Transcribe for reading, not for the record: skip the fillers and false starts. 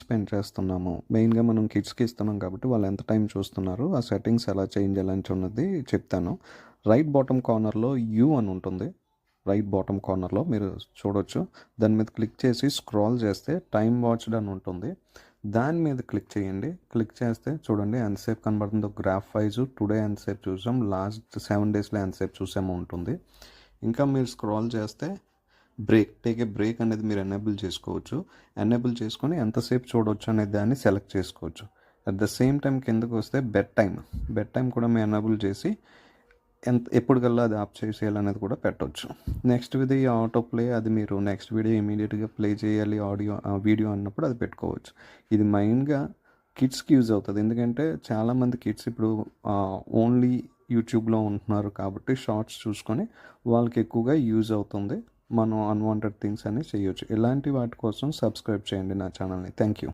Spend చేస్తున్నాము. మెయిన్‌గా మనం కిడ్స్‌కి ఇస్తున్నాం కాబట్టి వాళ్ళు ఎంత టైం చూస్తున్నారు, ఆ సెట్టింగ్స్ ఎలా చేంజ్ చేయాలనేది చెప్తాను. రైట్ బాటమ్ కార్నర్‌లో యూ అని ఉంటుంది. రైట్ బాటమ్ కార్నర్‌లో మీరు చూడొచ్చు. దాని మీద క్లిక్ చేసి స్క్రాల్ చేస్తే టైమ్ వాచ్డ్ అని ఉంటుంది. దాని మీద క్లిక్ చేయండి. క్లిక్ చేస్తే చూడండి ఎంతసేపు కనబడుతుందో గ్రాఫ్ వైజు. టుడే ఎంతసేపు చూసాం, లాస్ట్ 7 డేస్లో ఎంతసేపు చూసామో ఉంటుంది. ఇంకా మీరు స్క్రాల్ చేస్తే టేక్ ఏ బ్రేక్ అనేది మీరు ఎనేబుల్ చేసుకోవచ్చు. ఎనేబుల్ చేసుకొని ఎంతసేపు చూడవచ్చు అనే దాన్ని సెలెక్ట్ చేసుకోవచ్చు. అట్ ద సేమ్ టైం కిందకు వస్తే బెడ్ టైం కూడా మీరు ఎనేబుల్ చేసి ఎప్పటికల్లా అది ఆఫ్ చేసేయాలనేది కూడా పెట్టవచ్చు. నెక్స్ట్ ఇది ఆటో ప్లే, అది మీరు నెక్స్ట్ వీడియో ఇమీడియట్గా ప్లే చేయాలి వీడియో అన్నప్పుడు అది పెట్టుకోవచ్చు. ఇది మెయిన్గా కిడ్స్కి యూజ్ అవుతుంది. ఎందుకంటే చాలామంది కిడ్స్ ఇప్పుడు ఓన్లీ యూట్యూబ్లో ఉంటున్నారు కాబట్టి షార్ట్స్ చూసుకొని వాళ్ళకి ఎక్కువగా యూజ్ అవుతుంది. మనం అన్వాంటెడ్ థింగ్స్ అని చేయొచ్చు. ఇలాంటి వాటి కోసం సబ్స్క్రైబ్ చేయండి నా ఛానల్ని. Thank you.